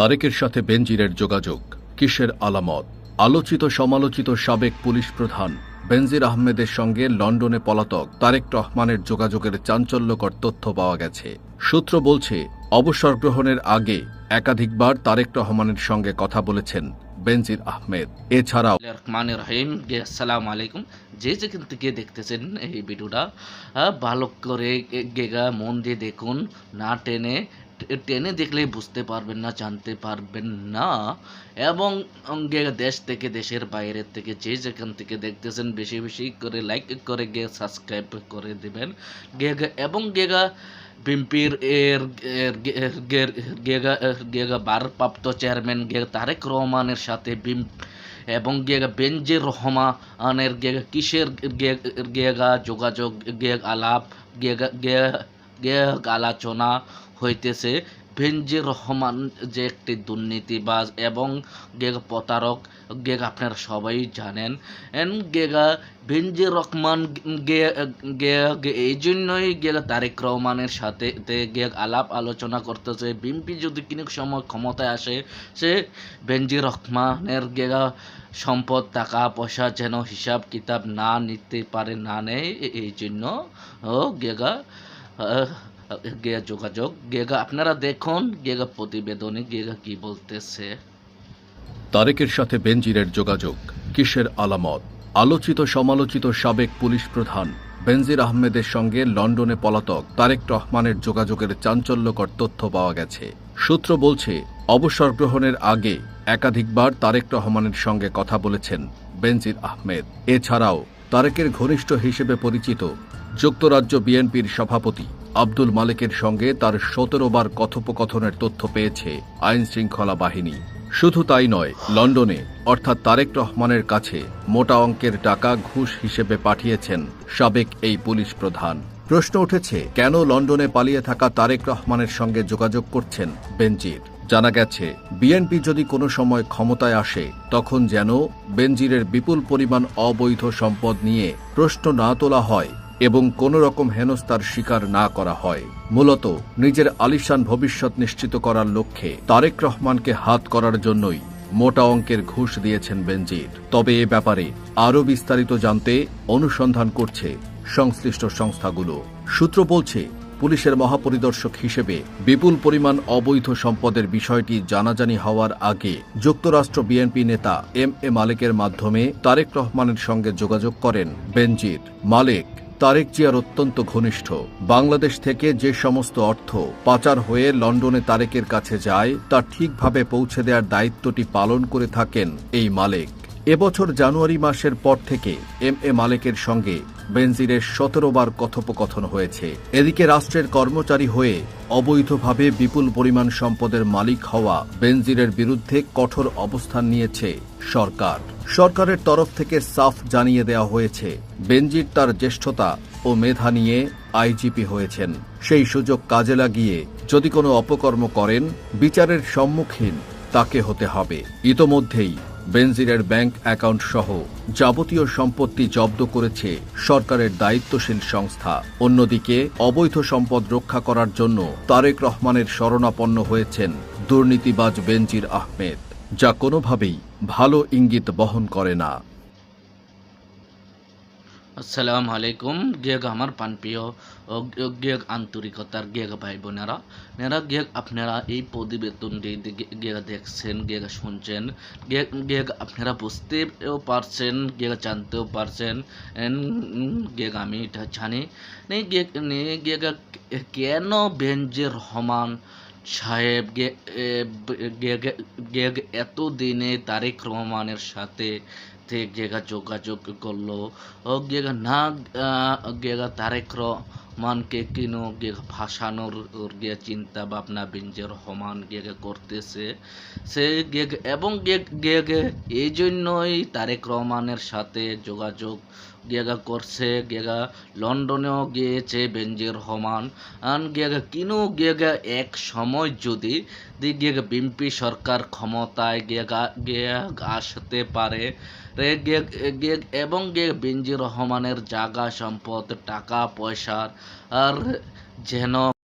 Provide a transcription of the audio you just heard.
তারেকের সাথে বেনজিরের যোগাযোগ কিসের আলামত? আলোচিত সমালোচিত সাবেক পুলিশ প্রধান বেনজির আহমেদের সঙ্গে লন্ডনে পলাতক তারেক রহমানের যোগাযোগের চাঞ্চল্যকর তথ্য পাওয়া গেছে। সূত্র বলছে, অবসর গ্রহণের আগে একাধিকবার তারেক রহমানের সঙ্গে কথা বলেছেন বেনজির আহমেদ। এছাড়াও আসসালামু আলাইকুম, যে যেখান থেকে দেখতেছেন এই ভিডিওটা ভালো করে গেগা মন দিয়ে দেখুন, না টেনে টেনে দেখলেই বুঝতে পারবেন না, জানতে পারবেন না। এবং দেশ থেকে দেশের বাইরের থেকে যে যেখান থেকে দেখতেছেন বেশি বেশি করে লাইক করে সাবস্ক্রাইব করে দেবেন এবং বিএনপির গেগা ভারপ্রাপ্ত চেয়ারম্যান তারেক রহমানের সাথে এবং বেনজির রহমানের কিসের যোগাযোগ আলাপ আলোচনা হইতেছে। বেনজির রহমান যে একটি দুর্নীতিবাজ এবং প্রতারক আপনারা সবাই জানেন। বেনজির রহমান এই জন্যই তারেক রহমানের সাথে আলাপ আলোচনা করতেছে। বিএনপি যদি কোনো সময় ক্ষমতায় আসে, সে বেনজির রহমানের সম্পদ টাকা পয়সা যেন হিসাব কিতাব না নিতে পারে, না নেয়, এই জন্য যোগাযোগ আপনারা দেখুন প্রতিবেদনে কি বলতেছে। তারেকের সাথে বেনজিরের যোগাযোগ কিসের আলামত? আলোচিত সমালোচিত সাবেক পুলিশ প্রধান বেনজির আহমেদের সঙ্গে লন্ডনে পলাতক তারেক রহমানের যোগাযোগের চাঞ্চল্যকর তথ্য পাওয়া গেছে। সূত্র বলছে, অবসর গ্রহণের আগে একাধিকবার তারেক রহমানের সঙ্গে কথা বলেছেন বেনজির আহমেদ। এছাড়াও তারেকের ঘনিষ্ঠ হিসেবে পরিচিত যুক্তরাজ্য বিএনপির সভাপতি আব্দুল মালেকের সঙ্গে তার 17 বার কথোপকথনের তথ্য পেয়েছে আইন শৃঙ্খলা বাহিনী। শুধু তাই নয়, লন্ডনে অর্থাৎ তারেক রহমানের কাছে মোটা অঙ্কের টাকা ঘুষ হিসেবে পাঠিয়েছেন সাবেক এই পুলিশ প্রধান। প্রশ্ন উঠেছে, কেন লন্ডনে পালিয়ে থাকা তারেক রহমানের সঙ্গে যোগাযোগ করছেন বেনজির? জানা গেছে, বিএনপি যদি কোনো সময় ক্ষমতায় আসে, তখন যেন বেনজিরের বিপুল পরিমাণ অবৈধ সম্পদ নিয়ে প্রশ্ন না তোলা হয় এবং কোন রকম হেনস্থার শিকার না করা হয়। মূলত নিজের আলিশান ভবিষ্যৎ নিশ্চিত করার লক্ষ্যে তারেক রহমানকে হাত করার জন্যই মোটা অঙ্কের ঘুষ দিয়েছেন বেনজির। তবে এ ব্যাপারে আরও বিস্তারিত জানতে অনুসন্ধান করছে সংশ্লিষ্ট সংস্থাগুলো। সূত্র বলছে, পুলিশের মহাপরিদর্শক হিসেবে বিপুল পরিমাণ অবৈধ সম্পদের বিষয়টি জানাজানি হওয়ার আগে যুক্তরাষ্ট্র বিএনপি নেতা এম.এ. মালেকের মাধ্যমে তারেক রহমানের সঙ্গে যোগাযোগ করেন বেনজির। মালেক তারেক জিয়ার অত্যন্ত ঘনিষ্ঠ। বাংলাদেশ থেকে যে সমস্ত অর্থ পাচার হয়ে লন্ডনে তারেকের কাছে যায়, তা ঠিকভাবে পৌঁছে দেওয়ার দায়িত্বটি পালন করে থাকেন এই মালেক। এবছর জানুয়ারি মাসের পর থেকে এম.এ. মালেকের সঙ্গে বেনজিরের 17 বার কথোপকথন হয়েছে। এদিকে রাষ্ট্রের কর্মচারী হয়ে অবৈধভাবে বিপুল পরিমাণ সম্পদের মালিক হওয়া বেনজিরের বিরুদ্ধে কঠোর অবস্থান নিয়েছে সরকার। সরকারের তরফ থেকে সাফ জানিয়ে দেওয়া হয়েছে, বেনজির তার জ্যেষ্ঠতা ও মেধা নিয়ে আইজিপি হয়েছেন। সেই সুযোগ কাজে লাগিয়ে যদি কোনো অপকর্ম করেন, বিচারের সম্মুখীন তাকে হতে হবে। ইতোমধ্যেই বেনজিরের ব্যাংক অ্যাকাউন্ট সহ যাবতীয় সম্পত্তি জব্দ করেছে সরকারের দায়িত্বশীল সংস্থা। অন্যদিকে অবৈধ সম্পদ রক্ষা করার জন্য তারেক রহমানের শরণাপন্ন হয়েছেন দুর্নীতিবাজ বেনজির আহমেদ, যা কোনোভাবেই ভালো ইঙ্গিত বহন করে না। আসসালামু আলাইকুম, আমার প্রাণপ্রিয় আন্তরিকতার ভাই বোনেরা, আপনারা এই প্রতিবেদনটি দেখছেন, শুনছেন, আপনারা বুঝতেও পারছেন, জানতেও পারছেন। আমি এটা জানি কেন বেনজির রহমান সাহেব এতদিনে তারেক রহমানের সাথে যোগাযোগ করলো। তারেক রহমানকে কিনো ফাঁসানোর চিন্তা ভাবনা বেনজির রহমান করতেছে সে এবং এই জন্যই তারেক রহমানের সাথে যোগাযোগ করছে। লন্ডনেও গিয়েছে বেনজির রহমান। কিনো এক সময় যদি বিএনপি সরকার ক্ষমতায় আসতে পারে এবং বেনজির রহমানের জায়গা সম্পদ টাকা পয়সার আর যেন